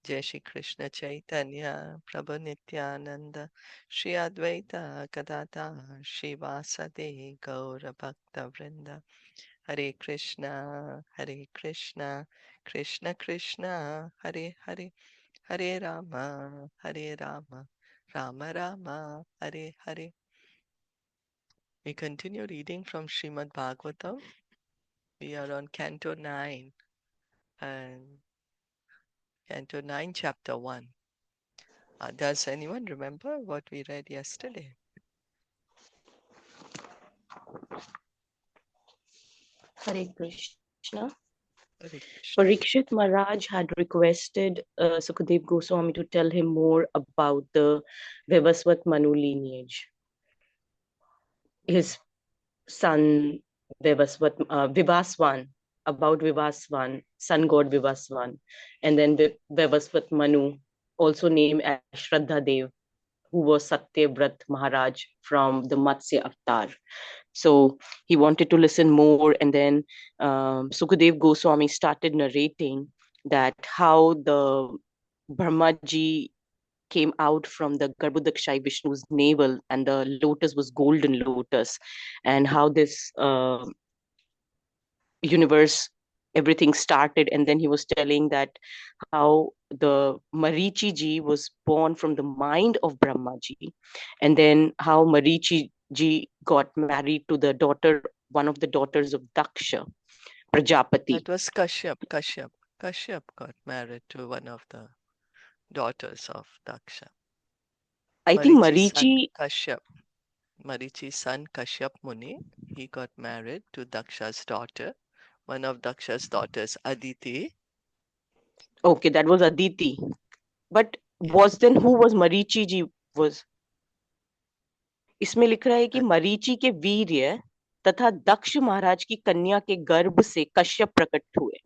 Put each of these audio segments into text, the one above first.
Jai Shri Krishna Chaitanya Prabhu Nityananda Shri Advaita Gadadhar Shri Vasade Gaura Bhakta Vrinda Hare Krishna Krishna Krishna Hare Hare Hare Rama Rama Rama Hare Hare. We continue reading from Srimad Bhagavatam. We are on Canto 9 and Canto 9 Chapter 1. Does anyone remember what we read yesterday? Hare Krishna. Hare Krishna. Parikshit Maharaj had requested Sukadev Goswami to tell him more about the Vivasvat Manu lineage. His son Vivaswan, about Vivaswan, sun god Vivaswan, and then Vivasvat Manu, also named as Shraddha Dev, who was Satyavrat Maharaj from the Matsya Avatar. So he wanted to listen more, and then Sukadev Goswami started narrating that how the Brahmaji came out from the Garbhodakshai Vishnu's navel, and the lotus was golden lotus, and how this universe, everything started. And then he was telling that how the Marichi ji was born from the mind of Brahmaji, and then how Marichi ji got married to the daughter, one of the daughters of Daksha, Prajapati. That was Kashyap. Kashyap got married to one of the daughters of Daksha. I think Marichi's son Marichi, Kashyap. Marichi's son Kashyap Muni, he got married to Daksha's daughter. One of Daksha's daughters, Aditi. okay, that was Aditi. But was then who was Marichi ji was? इसमें लिख रहा है कि मरीचि के वीर्य तथा दक्ष महाराज की कन्या के गर्भ से कश्यप प्रकट हुए.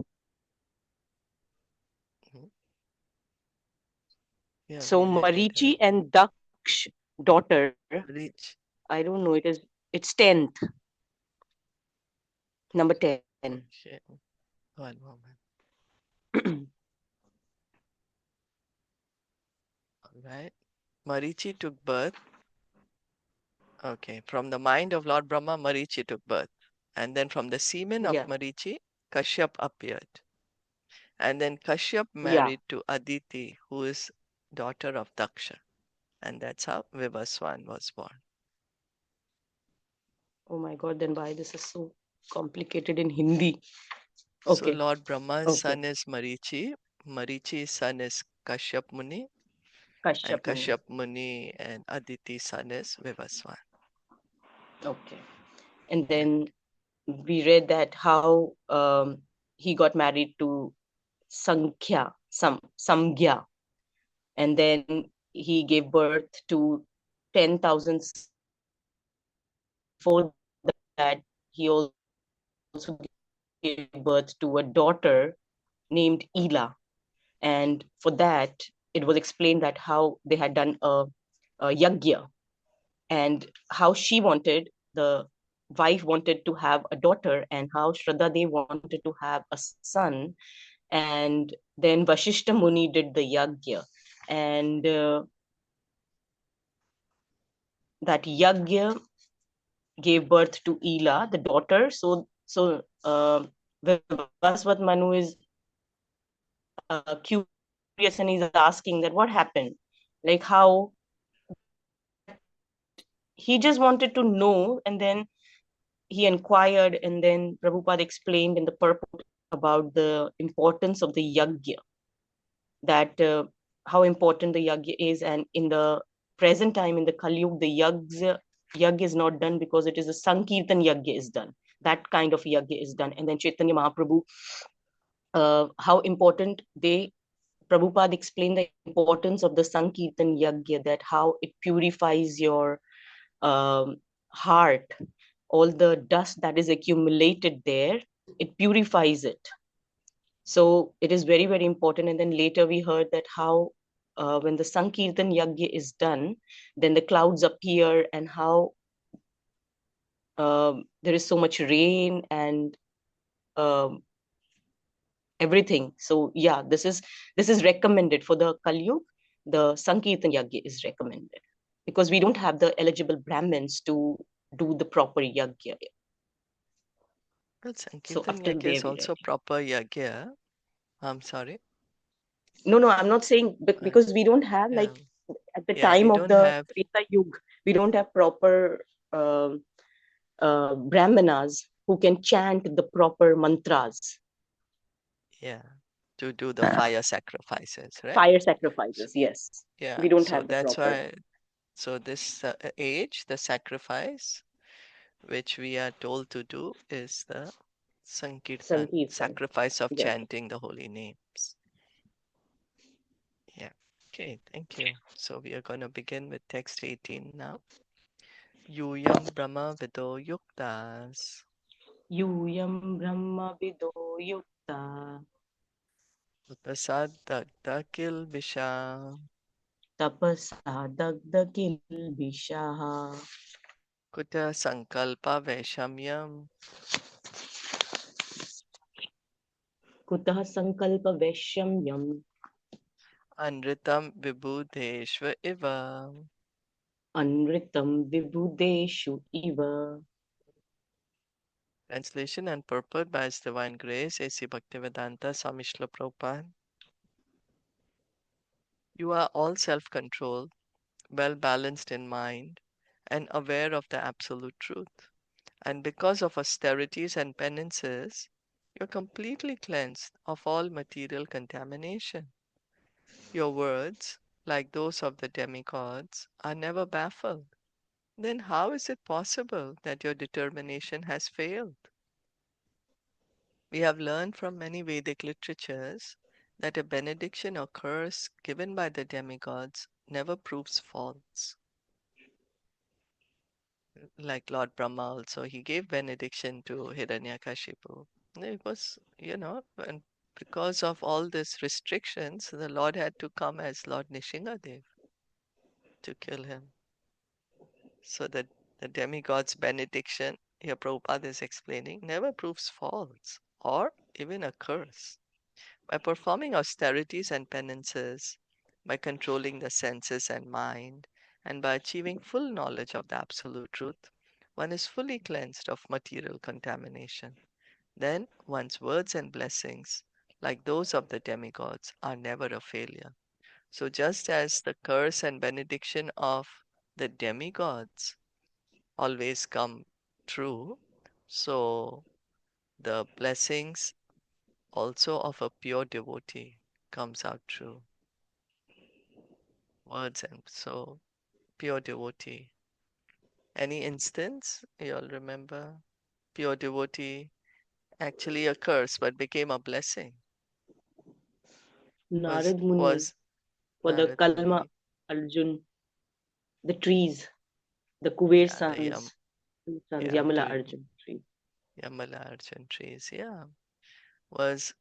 So Marichi and Daksh daughter, I don't know, it's 10th, number 10. Okay. One moment. All right. Marichi took birth. Okay, from the mind of Lord Brahma, Marichi took birth. And then from the semen of Marichi, Kashyap appeared. And then Kashyap married to Aditi, who is daughter of Daksha. And that's how Vivaswan was born. Oh my God, then why this is so complicated in Hindi? Okay. So Lord Brahma's son is Marichi. Marichi's son is Kashyap Muni. And Kashyap Muni and Aditi's son is Vivaswan. Okay. And then we read that how he got married to Samkhya. And then he gave birth to 10,000. Before that, he also gave birth to a daughter named Ela. And for that, it was explained that how they had done a yagya, and how the wife wanted to have a daughter, and how Shraddha Dev wanted to have a son. And then Vashishta Muni did the yagya, and that yagya gave birth to Ela, the daughter. So Vasvat Manu is curious, and he's asking that what happened, like how he just wanted to know. And then he inquired, and then Prabhupada explained in the purport about the importance of the yagya, that how important the yagya is. And in the present time, in the Kali Yuga, the yagya is not done because it is a Sankirtan yagya is done. That kind of yagya is done. And then Chaitanya Mahaprabhu, how important Prabhupada explained the importance of the Sankirtan yagya, that how it purifies your heart. All the dust that is accumulated there, it purifies it. So it is very, very important. And then later we heard that how when the Sankirtan Yagya is done, then the clouds appear, and how there is so much rain, and everything. So yeah, this is recommended for the Kali Yuga. The Sankirtan Yagya is recommended because we don't have the eligible Brahmins to do the proper Yagya. Well, So Sankirtan after Yagya there is we also ready. proper yagya. I'm sorry. No, I'm not saying Uh, because we don't have like yeah, at the yeah, we time of don't the have, Treta Yuga, we don't have proper um brahmanas who can chant the proper mantras, yeah, to do the fire sacrifices, right? fire S- sacrifices. Yes, Yeah, we don't so have the that's proper why, so this age, the sacrifice which we are told to do is the Sankirtan, sankirtan. sacrifice of Yes. chanting the holy names. Yeah. Okay, thank you. So we are going to begin with text 18 now. Yuyam Brahma Vido Yuktas Yuyam brahma vido yukta Upasad Dagda Kilbisha tapasa dagda kilbishaha Kuta Sankalpa Vaishamyam kutah sankalpa vaishamyam Anritam Vibhudeshva Iva. anritam vibhudeshu iva. Translation and purport by His Divine Grace, A.C. Bhaktivedanta Swami Srila Prabhupada. You are all self-controlled, well balanced in mind, and aware of the absolute truth. And because of austerities and penances, you're completely cleansed of all material contamination. Your words, like those of the demigods, are never baffled. Then how is it possible that your determination has failed? We have learned from many Vedic literatures that a benediction or curse given by the demigods never proves false. Like Lord Brahma also, he gave benediction to Hiranyakashipu. It was, and because of all these restrictions, the Lord had to come as Lord Nishingadev to kill him. So that the demigod's benediction, here Prabhupada is explaining, never proves false or even a curse. By performing austerities and penances, by controlling the senses and mind, and by achieving full knowledge of the absolute truth, one is fully cleansed of material contamination. Then one's words and blessings, like those of the demigods, are never a failure. So just as the curse and benediction of the demigods always come true, so the blessings also of a pure devotee comes out true. Words and so pure devotee. Any instance you all remember? Pure devotee actually a curse but became a blessing. Was Narad Muni was for the Narad Kalma Muni, Arjun, the trees, the Kuber yeah, the sons, two sons, yeah, Yamala doing Arjun trees. Yamala Arjun trees, yeah, was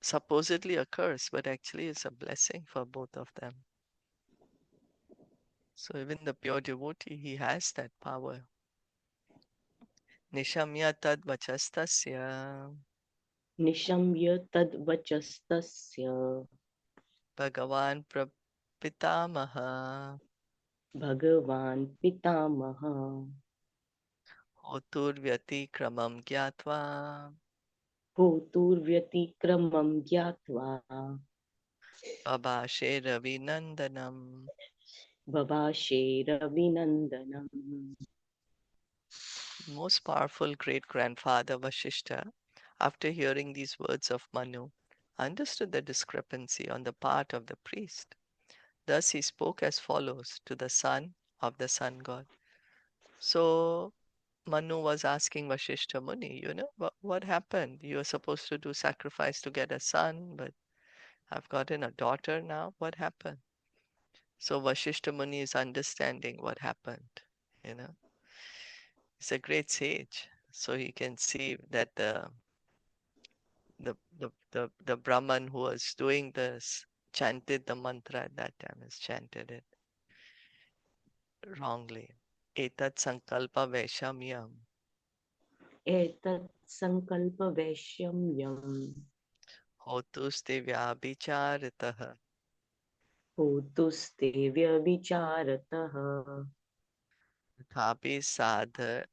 supposedly a curse, but actually is a blessing for both of them. So even the pure devotee, he has that power. Nishamya tad vachastasya Nishamya tad vachastasya Bhagavan Prapitamaha Bhagavan Pitamaha Hoturvyati Gyatva Hoturvyatikramam gyatva Babashe Ravinandanam. Babashe Ravinandanam. Most powerful great grandfather Vashishta, after hearing these words of Manu, understood the discrepancy on the part of the priest. Thus he spoke as follows to the son of the sun god. So Manu was asking Vashishta Muni, what happened? You were supposed to do sacrifice to get a son, but I've gotten a daughter now. What happened? So Vashishta Muni is understanding what happened. You know, he's a great sage, so he can see that the Brahman who was doing this chanted the mantra at that time, has chanted it wrongly. Etat sankalpa vaishamyam. Etat sankalpa vaishamyam होतुस्ते व्याभिचारितः होतुस्ते व्यभिचारतः तथापि साधयिष्येते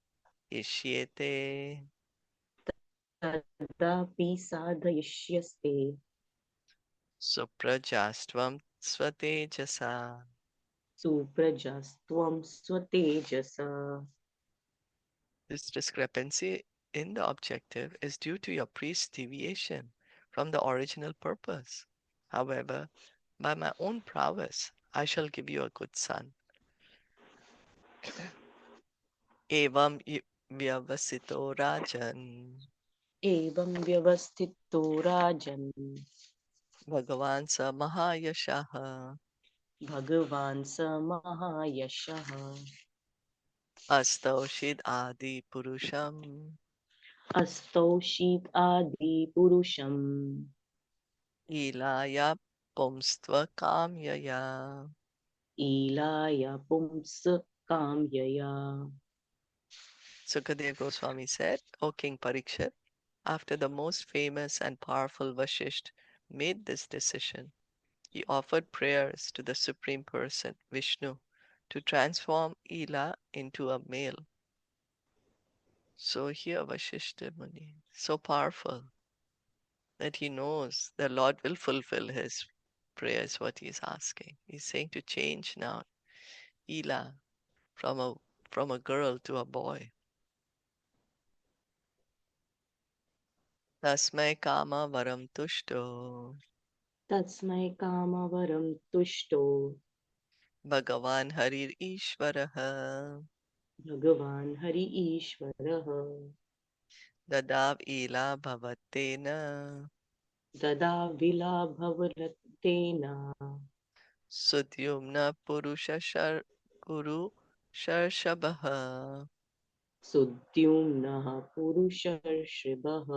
तदापि साधयिष्यस्ते सुप्रजास्त्वं स्वतेजसा. सुप्रजास्त्वं स्वतेजसा. This discrepancy in the objective is due to your priest's deviation from the original purpose. However, by my own prowess, I shall give you a good son. Evam vyavasito rajan. एवं व्यवस्थितो राजन् Bhagavan sa mahayashaha. भगवान् स महायशः Astaushid adi purusham. अस्तौषित् आदि पुरुषम् Ilaya pumstva kamyaya. ईलाय पुंस काम्यया. Sukadeva Goswami said, O King Parikshit, after the most famous and powerful Vasisht made this decision, he offered prayers to the Supreme Person, Vishnu, to transform Ila into a male. So here Vasishtha Muni, so powerful that he knows the Lord will fulfill his prayers, what he is asking. He's saying to change now Ila from a girl to a boy. Tasmai kama varam tushto. तस्मै कामवरं तुष्टो Bhagavan Harir Ishvaraha. भगवान् हरि ईश्वरः Dadav ila bhavatena. ददा विलाभवरतेन Sudyumna Purusha Kuru Sharshabha. सुद्युम्नः पुरुषर्षभः.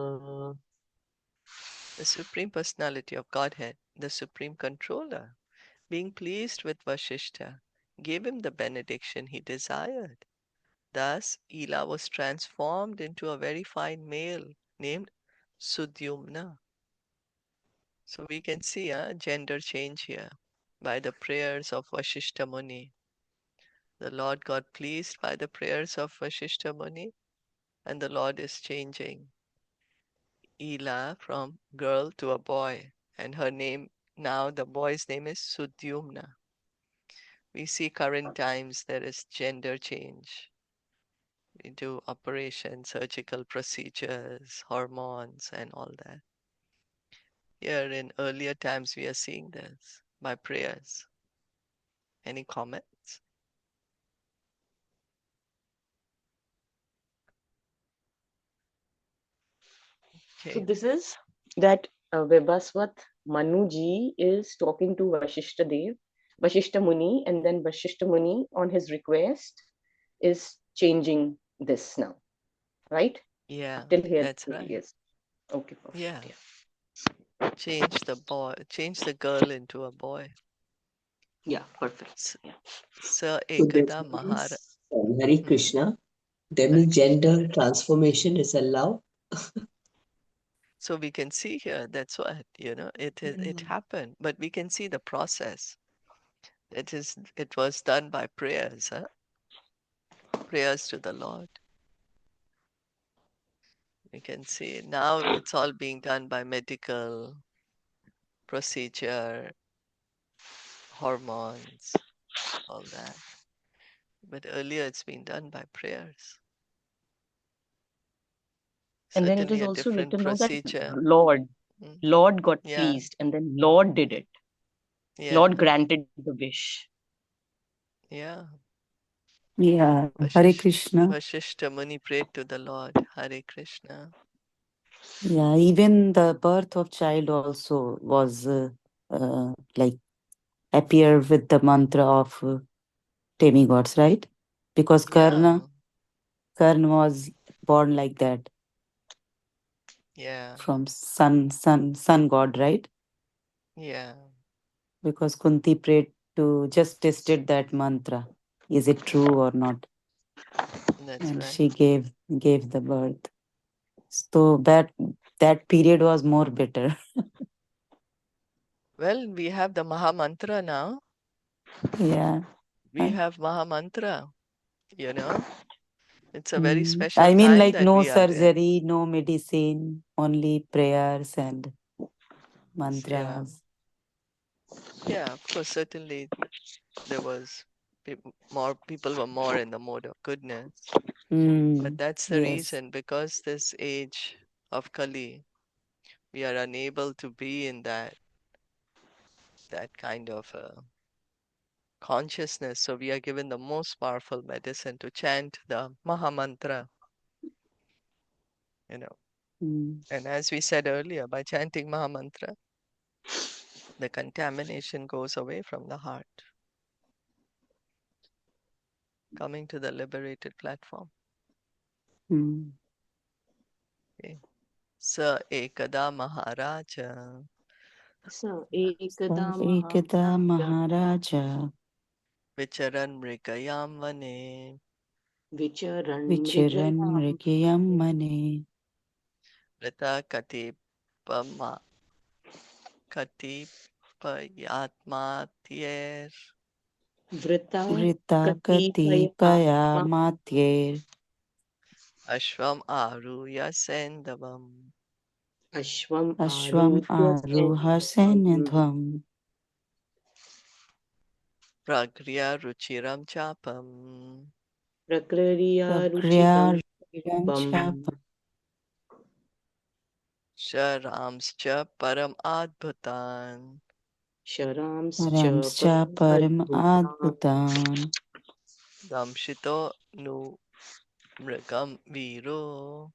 The Supreme Personality of Godhead, the Supreme Controller, being pleased with Vasishtha, gave him the benediction he desired. Thus, Ila was transformed into a very fine male named Sudyumna. So we can see a gender change here by the prayers of Vasishtha Muni. The Lord got pleased by the prayers of Vasishtha Muni, and the Lord is changing Ila from girl to a boy, and her name now, the boy's name is Sudyumna. We see current times there is gender change. We do operations, surgical procedures, hormones, and all that. Here in earlier times, we are seeing this by prayers. Any comments? So Okay. this is that Vibhasvat Manuji is talking to Vashishta Dev, Vashishta Muni, and then Vashishta Muni on his request is changing this now, right? Yeah, Till here, that's right. yes. Okay, perfect. Yeah. Yeah. Change the girl into a boy. Yeah, perfect. S- Yeah. Sa So that ekada mahara. means, Hare Mhm. Krishna, that Hare means Krishna. gender transformation is allowed. So we can see here, that's what, it happened, but we can see the process. It was done by prayers, huh? Prayers to the Lord. We can see now it's all being done by medical procedure, hormones, all that. But earlier it's been done by prayers. And then it Certainly is a also different written, know that procedure. Mm. Lord got Yeah, pleased, and then Lord did it. yeah, Lord granted the wish. yeah. Yeah, Hare Krishna. Vashishta Muni prayed to the Lord, Hare Krishna. Yeah, even the birth of child also was like appear with the mantra of demigods, right? Because Yeah, Karna was born like that yeah, from sun god, right? yeah, Because Kunti prayed to just tested that mantra. Is it true or not? that's And right. she gave the birth. So that that period was more better. Well, we have the Maha Mantra now. Yeah. We have Maha Mantra, you know. It's a very Mm. special I mean, time like that no we are in. surgery, no medicine, only prayers and Yeah. mantras. Yeah, of course, certainly there was more people were more in the mode of goodness. But Mm. that's the Yes. reason, because this age of Kali, we are unable to be in that kind of consciousness. So we are given the most powerful medicine to chant the Maha Mantra, you know. Mm. And as we said earlier, by chanting Maha Mantra, the contamination goes away from the heart, coming to the liberated platform. Mm. Okay. Sa ekada Maharaja Sa ekada Ekada Maharaja Maharaja Vicharan Mrigayam Vane Vicharan Vicharan Mrigayam Mrigayam Mane Vrita Katipama Katipayatmatyer Vrita Vritakati Paya Katipayatma Matyer Ashvam Aruya Sendavam Ashvam Ashvam Arudhya Aruha Senadvam Pragriya Ruchiram Chapam Prakrariya Ruchitam Prakriya Pam Chapa Sharamscha Param Adbhutan Sharamscha Paramscha Param Param Adbhutam Adbhutan Damshito Nu Mrigam Viro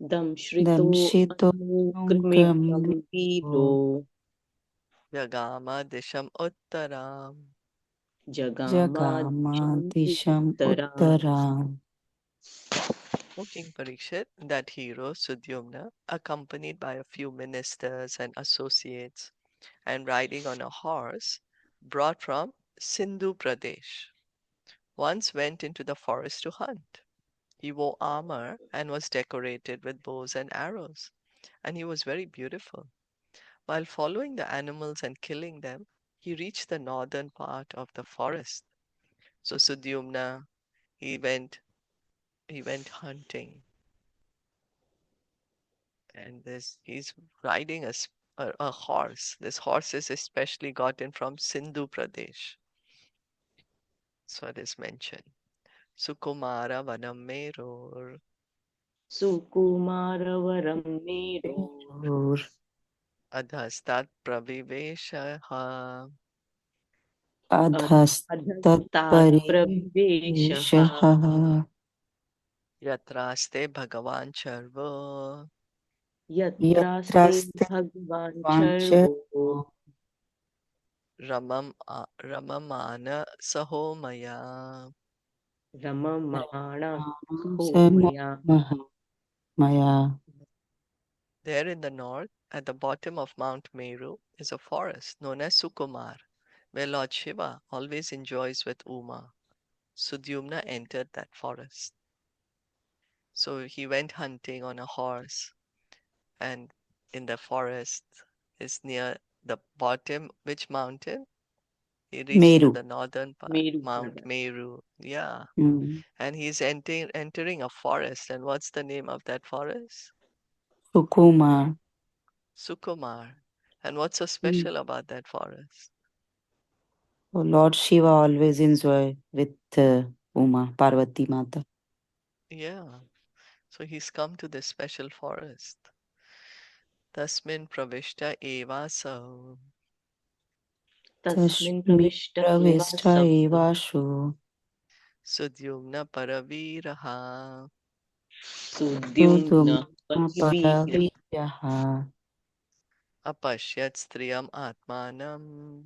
Damshrito Damshito Nungam Anukrimikam Viro Yagama Disham Uttaram. Jagama Jagama Janti Disham Uttaram. Uttaram O King Parikshit, that hero Sudyumna, accompanied by a few ministers and associates, and riding on a horse brought from Sindhu Pradesh, once went into the forest to hunt. He wore armor and was decorated with bows and arrows, and he was very beautiful. While following the animals and killing them, he reached the northern part of the forest. So Sudyumna, he went he went hunting, and this he's riding a horse. This horse is especially gotten from Sindhu Pradesh. So it is mentioned. Sukumara Vanam Meror Sukumaravaram Mero Or Adhastat Praviveshaha Adhastat Adhastat Praviveshaha Pariveshaha Yatraste Bhagavan Charvo Yatraste Yatraste Bhagavan Charvo Vanchavo Ramamana Sahomaya. Ramamana Homaya. Samaya There in the north, at the bottom of Mount Meru, is a forest known as Sukumar, where Lord Shiva always enjoys with Uma. Sudyumna entered that forest. So he went hunting on a horse, and in the forest is near the bottom. Which mountain? He reached to Meru. the northern part, Meru Mount Parvat. Meru. Yeah. Mm. And he's entering a forest. And what's the name of that forest? Sukumar. Sukumar. And what's so Mm. special about that forest? So Lord Shiva always enjoy with Uma, Parvati Mata. Yeah. So he's come to this special forest. Tasmin pravishta eva so. Tasmin Tashmi Pravishta Pravishta Evasam Evashu Sudyumna paraviraha. Sudyumna Sudumna Parivira Paraviyaha Apashyat striyam atmanam.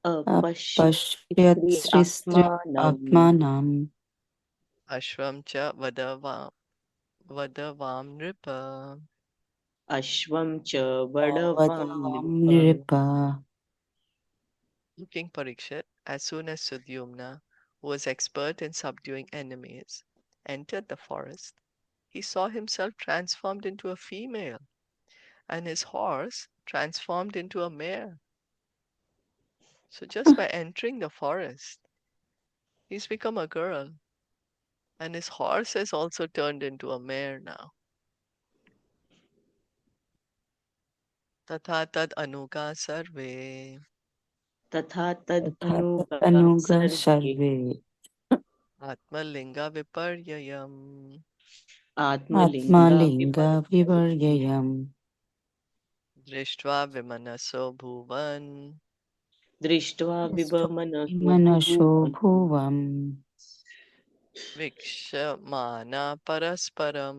Apashyat Apashyat Sri Sristri Atmanam Atmanam Ashvam cha vadavam nripa. Ashvam Cha Vadavam Vadavam Nipa. Nripa King Parikshit, as soon as Sudyumna, who was expert in subduing enemies, entered the forest, he saw himself transformed into a female, and his horse transformed into a mare. So just by entering the forest, he's become a girl, and his horse has also turned into a mare now. Tatha tad anuga sarve Tatha tad तथा anuga अनुग sarve सर्वे atmalinga viparyayam atmalinga आत्मलिङ्ग viparjayam विपर्ययम् drishtva vimanaso bhuvan drishtva vibhamanaso मनशो bhuvan भुवम् vikshamana parasparam.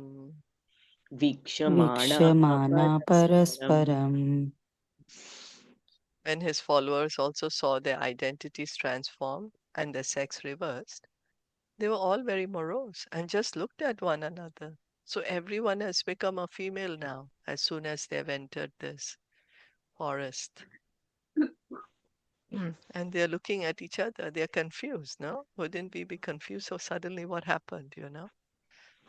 vikshamana वीक्षमाणा parasparam. परस्परम् When his followers also saw their identities transformed and their sex reversed, they were all very morose and just looked at one another. So everyone has become a female now as soon as they've entered this forest. And they're looking at each other. They're confused, no? Wouldn't we be confused? So suddenly what happened,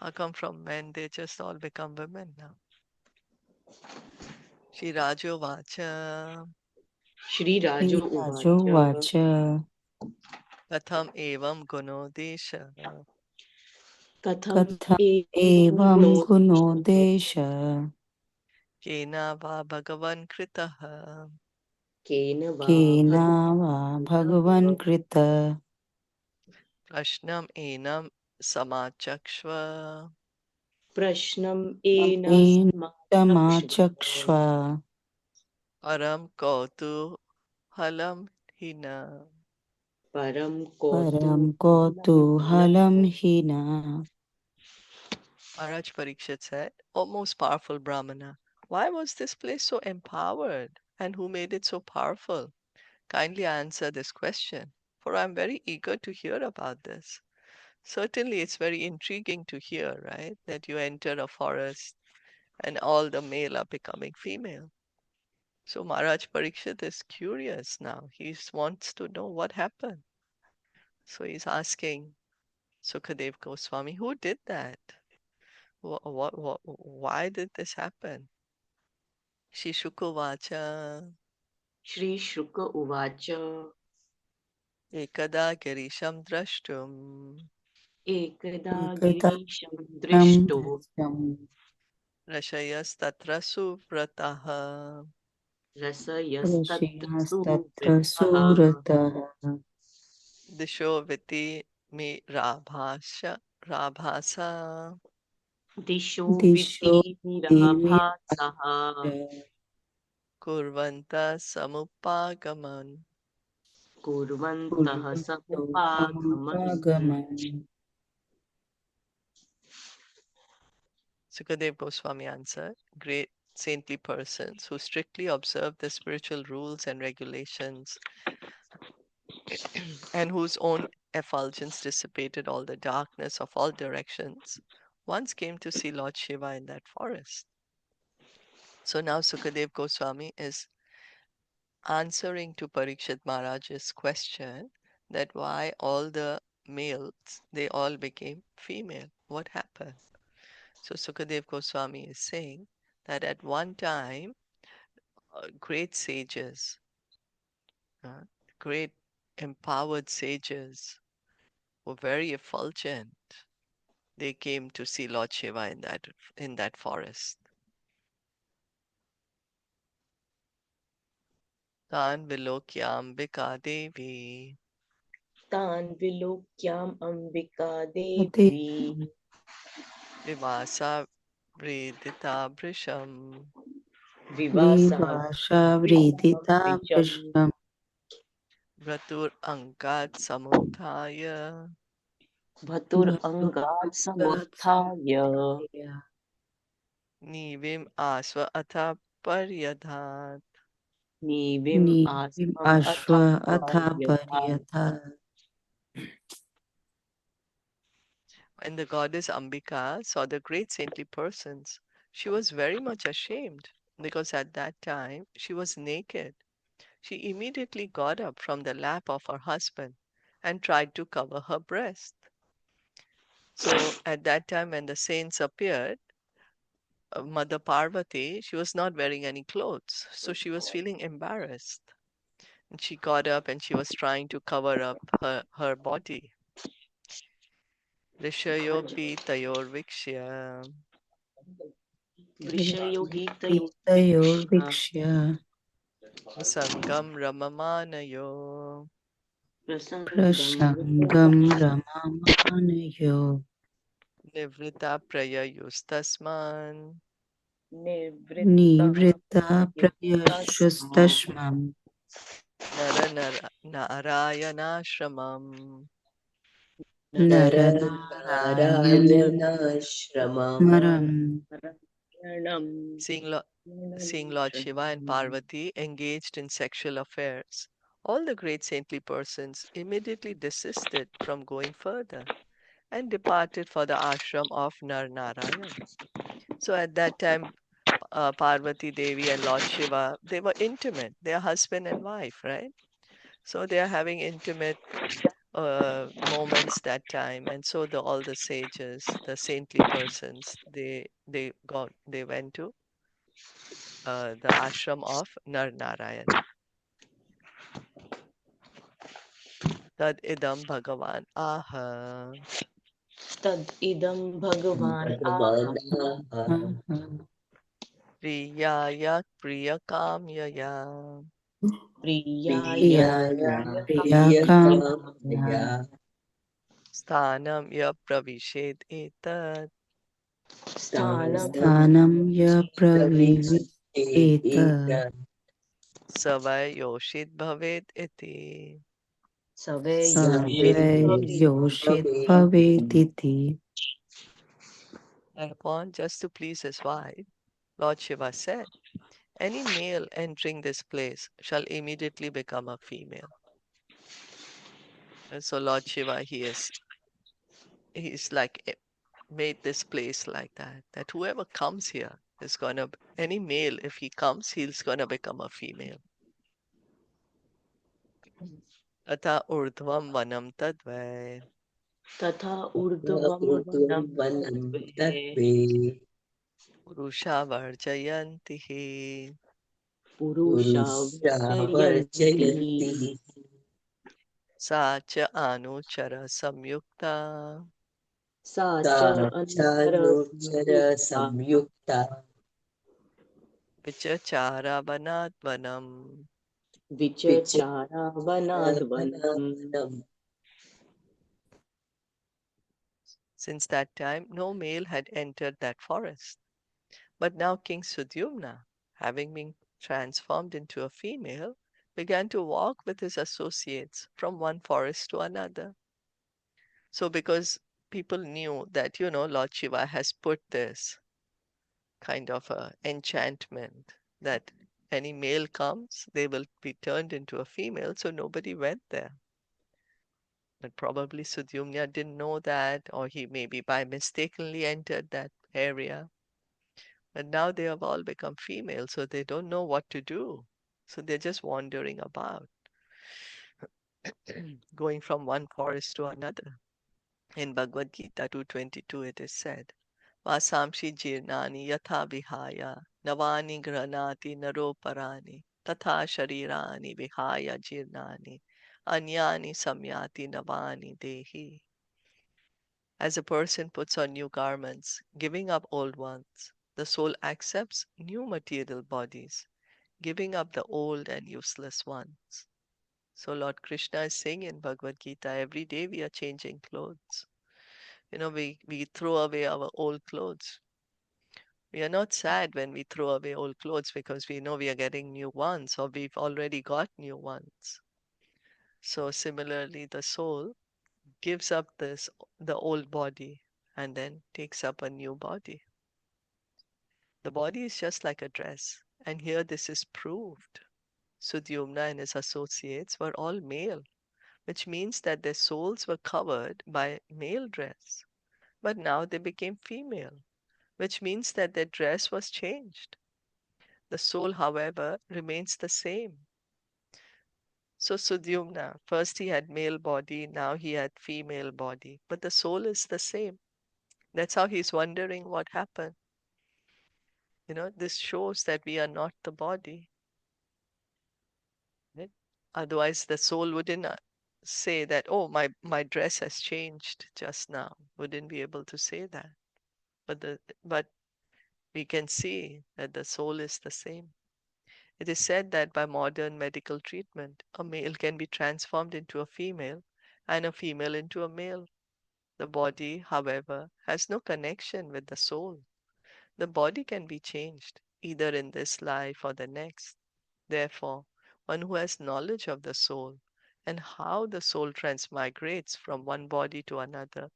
How come from men they just all become women now? Shri Rajo Vacha Shri Rajo uvacha श्रीराजोवाच Katham Evam Gunodesha katham कथम् evam एवं guno गुणोदेश Kena Va Bhagavan Kritaha kena va केन वा भगवन् bhagavata कृत Prashnam Enam Samachakshva prashnam ena येन samachakshva समाचक्ष्व Param Kautu Halam Hina. param परं kautuhalam कौतूहलं हि न Maharaj Parikshit said, O most powerful Brahmana, why was this place so empowered? And who made it so powerful? Kindly answer this question, for I am very eager to hear about this. Certainly, it's very intriguing to hear, right? That you enter a forest and all the male are becoming female. So Maharaj Parikshit is curious now. He wants to know what happened. So he's asking Sukadev Goswami, who did that? Why did this happen? Shishukovacha Shri Shruka uvacha ekada girisham drashtum ekada एकदा girisham तं drishto दृष्टम् rashayas tatra suvrataha rasayastatra ऋषयस्तत्र suvritaha सुरतः disho viti me rabhasa disho दिशो viti nirabhasaha तिमिरभासः kurvanta samupagaman. kurvantah कुर्वन्तो samupagaman. समुपागमन् Sukadev Goswami answered, great saintly persons who strictly observe the spiritual rules and regulations and whose own effulgence dissipated all the darkness of all directions, once came to see Lord Shiva in that forest. So now Sukadev Goswami is answering to Parikshit Maharaj's question that why all the males, they all became female. What happened? So Sukadev Goswami is saying that at one time, great sages, uh, great empowered sages were very effulgent. They came to see Lord Shiva in that forest. Tan Vilokyambika Devi Tan vilokyam ambika devi Devi Vivasa Vredita Brisham vivasa विभाषावृदिता vitam वृषम् Vratur Angad Samuthaya bhatur angat samuthaya भक्तुरङ्गसमुत्थाय Nivim Asva Atha Paryadhat. nivim नीतिम् asvam अश्व अथा athaparyatha. पर्यथा When the goddess Ambika saw the great saintly persons, she was very much ashamed because at that time she was naked. She immediately got up from the lap of her husband and tried to cover her breast. So at that time when the saints appeared, Mother Parvati, she was not wearing any clothes. So she was feeling embarrassed. And she got up and she was trying to cover up her body. Rishayopi tayor vikshya Vitayorvikshya Sangam Ramamanayo Prasangam Ramamanayo Nivrita Prayayustasman Nivrita Prayashustashmam Naranarayanashramam. Naranarayana Narayanashramam. Maram. Seeing, seeing Lord Shiva and Parvati engaged in sexual affairs, all the great saintly persons immediately desisted from going further and departed for the ashram of Narayan. So at that time, Parvati Devi and Lord Shiva, they were intimate. They are husband and wife, right? So they are having intimate moments that time, and so all the sages, the saintly persons, they went to the ashram of Narayana. Tad idam Bhagavan aha Tad idam Bhagavan Bhagavan aha priyaya priyakamyaya priyaya Priyaya Priyakamya Priyakamya sthanam ya pravished etat sthanam Sthanam ya Pravisheta praviveta savai yoshit bhavet iti. Save Yoshit Sarve Savesh Yoshit Bhaveti. Bhavetiti. Thereupon, just to please his wife, Lord Shiva said, any male entering this place shall immediately become a female. And so Lord Shiva, he's like made this place like that, that whoever comes here is gonna, any male, if he comes, he's gonna become a female. Tata urdhvam vanam tadvai Tatha urdhvam Urdhvam vanam Vanam tatve Tatve purusha varjayantihi Purusha Purusha Vajayanti Varjayanti sa cha anuchara samyukta Sacha Anutara Sachanuchara Samyukta Samyukta vichachara vanadvanam. Vichachara Vanadvanam. Vichara Since that time, no male had entered that forest. But now King Sudyumna, having been transformed into a female, began to walk with his associates from one forest to another. So because people knew that, Lord Shiva has put this kind of a enchantment that any male comes, they will be turned into a female, so nobody went there. But probably Sudyumna didn't know that, or he maybe by mistakenly entered that area. But now they have all become female, so they don't know what to do. So they're just wandering about, going from one forest to another. In Bhagavad Gita 2:22, it is said, Vasamshi jirnani yatha vihaya navani granati naroparani tatha sharirani vihaya jirnani anyani samyati navani dehi. As a person puts on new garments, giving up old ones, the soul accepts new material bodies, giving up the old and useless ones. So Lord Krishna is saying in Bhagavad Gita, every day we are changing clothes. We throw away our old clothes. We are not sad when we throw away old clothes because we know we are getting new ones or we've already got new ones. So similarly, the soul gives up the old body and then takes up a new body. The body is just like a dress, and here this is proved. Sudyumna and his associates were all male, which means that their souls were covered by male dress. But now they became female, which means that their dress was changed. The soul, however, remains the same. So Sudyumna, first he had male body, now he had female body, but the soul is the same. That's how he's wondering what happened. This shows that we are not the body. Right? Otherwise, the soul wouldn't say that, oh, my dress has changed just now. Wouldn't be able to say that. But we can see that the soul is the same. It is said that by modern medical treatment, a male can be transformed into a female and a female into a male. The body, however, has no connection with the soul. The body can be changed either in this life or the next. Therefore, one who has knowledge of the soul and how the soul transmigrates from one body to another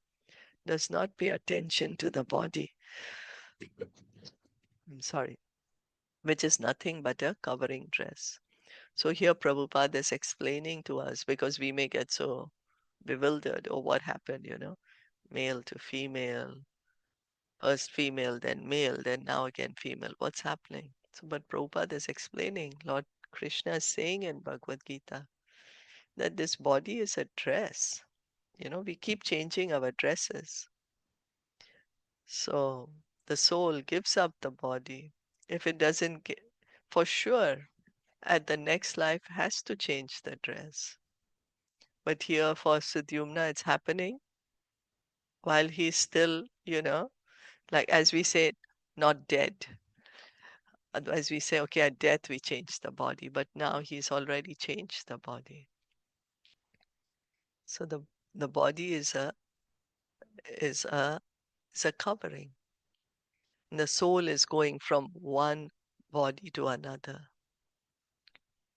does not pay attention to the body. I'm sorry, which is nothing but a covering dress. So here Prabhupada is explaining to us, because we may get so bewildered, or what happened, male to female, first female, then male, then now again female. What's happening? So, but Prabhupada is explaining, Lord Krishna is saying in Bhagavad Gita that this body is a dress. We keep changing our dresses. So the soul gives up the body. If it doesn't get, for sure, at the next life has to change the dress. But here for Sudyumna, it's happening while he's still, like as we said, not dead. Otherwise we say, okay, at death we change the body, but now he's already changed the body. So the body is a is a covering. And the soul is going from one body to another,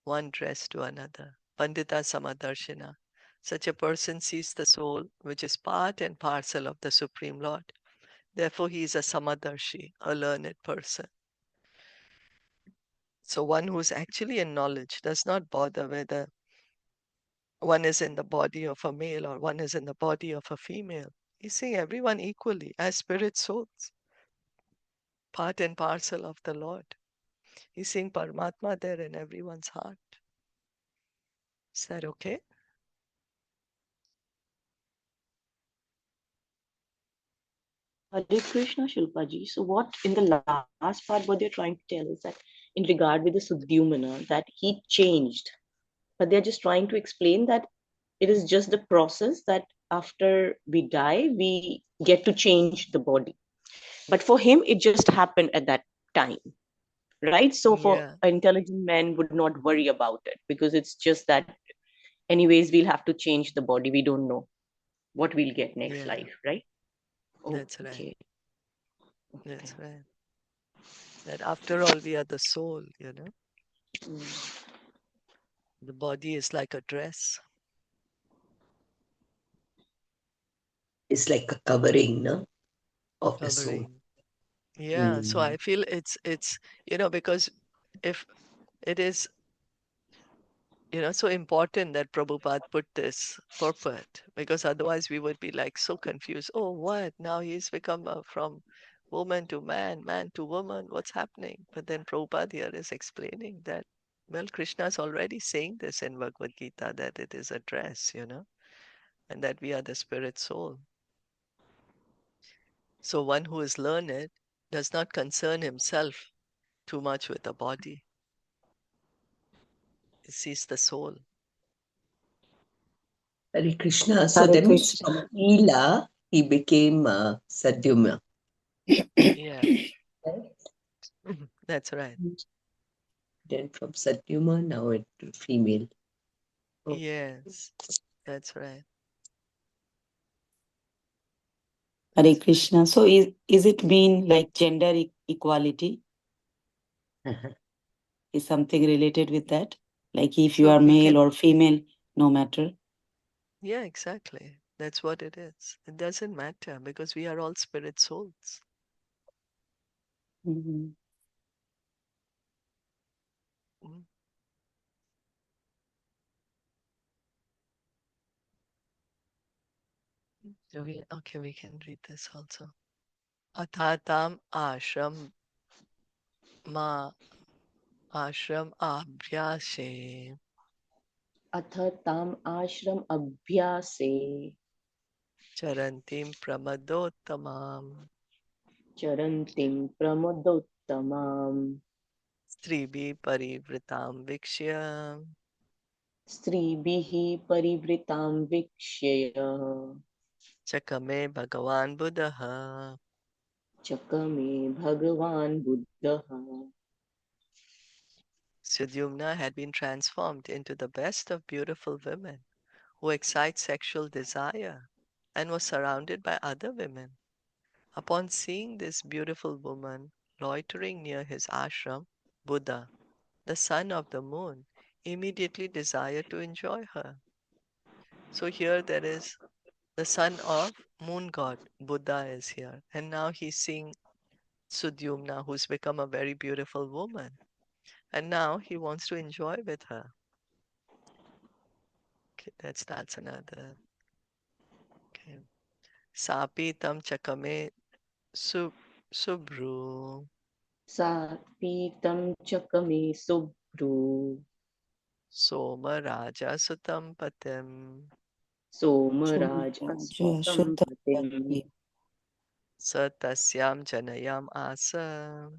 one dress to another. Pandita Samadarshina. Such a person sees the soul, which is part and parcel of the Supreme Lord. Therefore, he is a Samadarshi, a learned person. So one who is actually in knowledge does not bother whether one is in the body of a male or one is in the body of a female. He's seeing everyone equally as spirit souls, part and parcel of the Lord. He's seeing Paramatma there in everyone's heart. Is that okay? Hare Krishna, Shilpaji. So what in the last part what they're trying to tell is that in regard with the Sudyumna, that he changed. But they're just trying to explain that it is just the process that after we die, we get to change the body. But for him, it just happened at that time, right? So for Yeah, an intelligent man would not worry about it because it's just that anyways, we'll have to change the body. We don't know what we'll get next yeah, life, right? that's right. Okay. That's right. That after all, we are the soul, Mm. The body is like a dress. It's like a covering, no, of the soul. Covering. Yeah, so I Mm. feel it's because if it is so important that Prabhupada put this purport, because otherwise we would be like so confused. Oh, what? Now he's become from woman to man, man to woman. What's happening? But then Prabhupada here is explaining that, well, Krishna is already saying this in Bhagavad Gita, that it is a dress, and that we are the spirit soul. So one who is learned does not concern himself too much with the body. He sees the soul. Hare Krishna. So Hare that means Krishna. from Ila, he became Sadyumna. Yeah, that's right. Then from Sadyumna, now it female. Oh. Yes, that's right. Hare Krishna. So is it mean like gender equality? Is something related with that? Like if you So are we male can, or female, no matter. yeah, exactly. That's what it is. It doesn't matter because we are all spirit souls. Mhm. Mm. Okay, we can read this also. Athatam ma ashram abhyase Atha tam ashram abhyase charantim pramadottamam charantim pramodottamam stribi parivritam vikshya stribihi parivritam vikshya chakame bhagavan buddha. chakame bhagavan buddha. Sudyumna had been transformed into the best of beautiful women who excite sexual desire and was surrounded by other women. Upon seeing this beautiful woman loitering near his ashram, Buddha, the son of the moon, immediately desired to enjoy her. So here there is the son of moon god, Buddha is here. And now he's seeing Sudyumna, who's become a very beautiful woman. And now he wants to enjoy with her. Okay, that's another. Okay. Sapi tam chakame subru Sapitam chakame subhru soma raja sutam patim somaraja Raja sampatim Shuddhapati satasyam janayam asa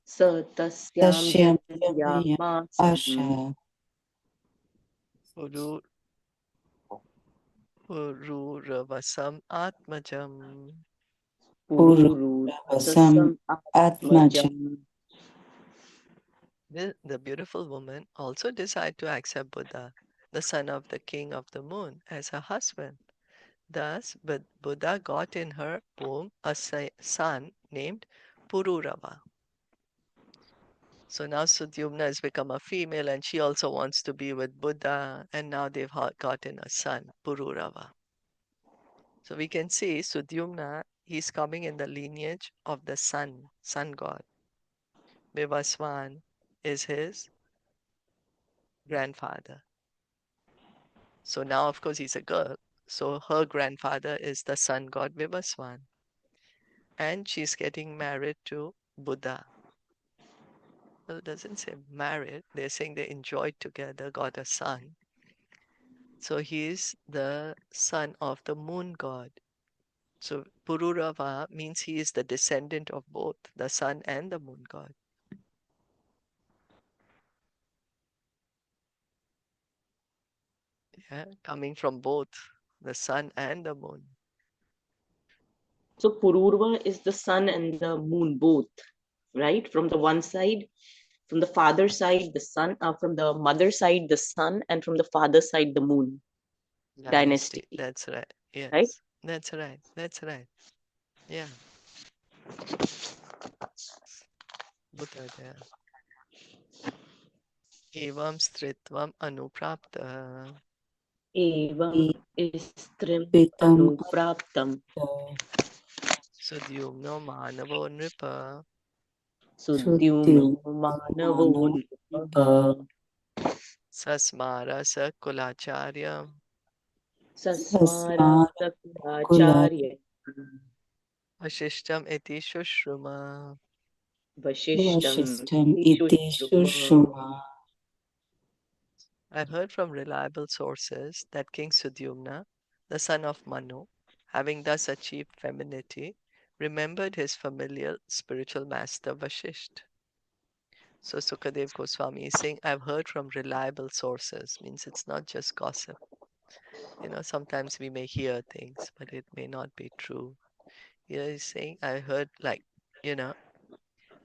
satasyam Tashyam Janaya janayamasam Asha puru pururavasam atmajam. pururu Pururavasam sasam Atmaja atmajam. The beautiful woman also desired to accept Buddha, the son of the king of the moon, as her husband. Thus, Buddha got in her womb a son named Pururava. So now Sudyumna has become a female and she also wants to be with Buddha, and now they've gotten a son, Pururava. So we can see Sudyumna, he's coming in the lineage of the sun god. Vivaswan is his grandfather. So now, of course, he's a girl. So her grandfather is the sun god Vivaswan. And she's getting married to Buddha. Well, it doesn't say married. They're saying they enjoyed together, got a son. So he's the son of the moon god. So Pururava means he is the descendant of both the sun and the moon god. Yeah, coming from both the sun and the moon. So Pururva is the sun and the moon both, right? From the one side, from the father side, the sun, from the mother side, the sun, and from the father side, the moon dynasty. That's right. Yes. Right? That's right. That's right. Yeah. Buddha there. Evam stritvam anuprapta Evam istrim Pitam anupraptam Sudyumno manavo nripa Sudyumno Sudyum manavo Manava nripa Sasmara Sakulacharyam Sasmara Tasmara Kula Sakulacharya Ashishtam iti Shushruma. Vashishtam Vashistam Iti Ishushruva. Shushuma I've heard from reliable sources that King Sudyumna, the son of Manu, having thus achieved femininity, remembered his familial spiritual master Vashisht. So Sukadev Goswami is saying, I've heard from reliable sources, means it's not just gossip. Sometimes we may hear things, but it may not be true. Here he's saying, I heard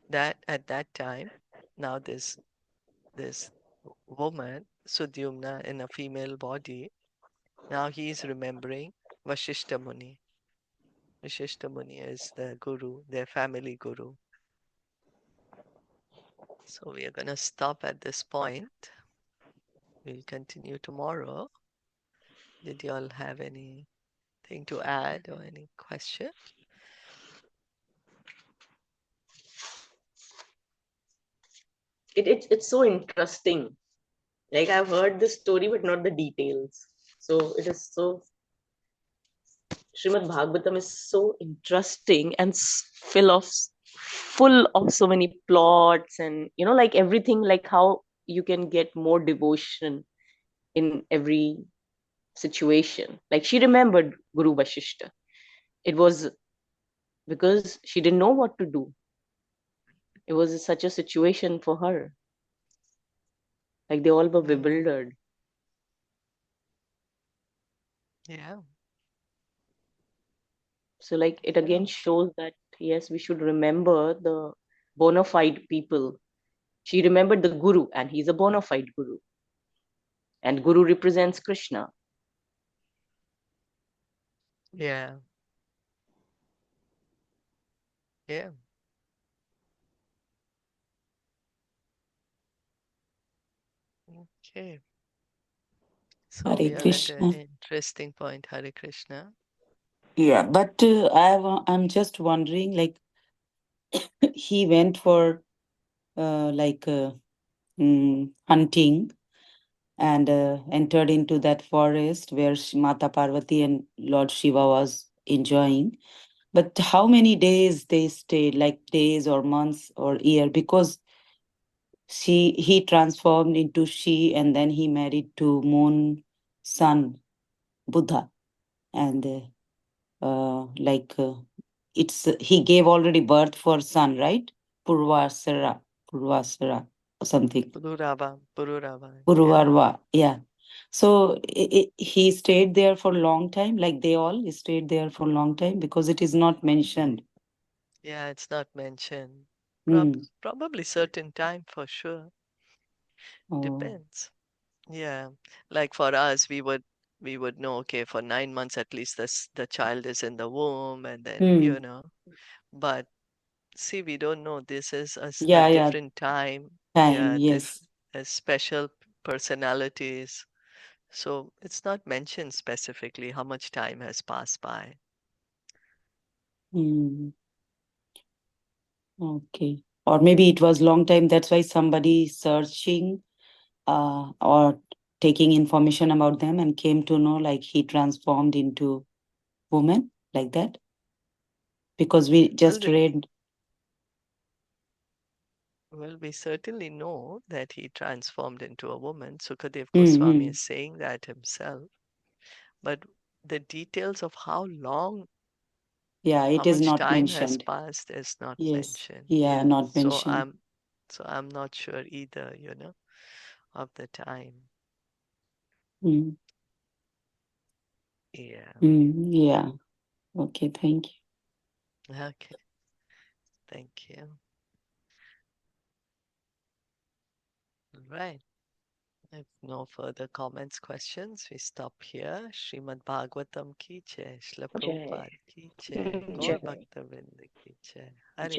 that at that time, now this woman, Sudyumna, in a female body, now he is remembering Vashishta Muni. Vashishta Muni is the guru, their family guru. So we are going to stop at this point. We'll continue tomorrow. Did you all have anything to add or any question? It's so interesting. Like I've heard the story, but not the details. So it is so. Srimad Bhagavatam is so interesting and full of so many plots and like everything, like how you can get more devotion in every situation. Like she remembered Guru Vashishta. It was because she didn't know what to do. It was such a situation for her. Like they all were bewildered. Yeah. So like it again shows that yes, we should remember the bona fide people. She remembered the Guru, and he's a bona fide Guru. And Guru represents Krishna. Yeah. Yeah. Okay. So Hare we are at an Krishna. interesting point, Hare Krishna. Yeah, but I'm just wondering, like, he went for like hunting and entered into that forest where Mata Parvati and Lord Shiva was enjoying. But how many days they stayed, like days or months or year? Because he transformed into she, and then he married to Moon son Buddha, and like it's he gave already birth for son, right? Purvasara, Purvasara, or something. Pururava. Yeah. Purvarva, yeah. So he stayed there for a long time, like they all stayed there for a long time because it is not mentioned. Yeah, it's not mentioned. Hmm. Probably certain time for sure. Oh. Depends. Yeah. Like for us, we would know, okay, for 9 months at least the child is in the womb, and then, Hmm. but see, we don't know. This is a Yeah, yeah. different time. Time, Yeah, yes. special personalities. So it's not mentioned specifically how much time has passed by. Hmm. Okay. Or maybe it was long time. That's why somebody searching or taking information about them and came to know like he transformed into woman like that. Because we Well, just read. we certainly know that he transformed into a woman. Sukadev Goswami Mm-hmm. is saying that himself. But the details of how long, Yeah, how it is much not time has mentioned. passed is not Yes. mentioned. Yeah, Yeah. not So mentioned. I'm not sure either, of the time. Mm. Yeah. Yeah. Okay, thank you. Okay. Thank you. Right. If no further comments, questions, we stop here. Srimad Bhagavatam ki jai, Srila Jai. Prabhupada ki jai, Gaur Jai. Bhakta Vrinda ki jai. Hare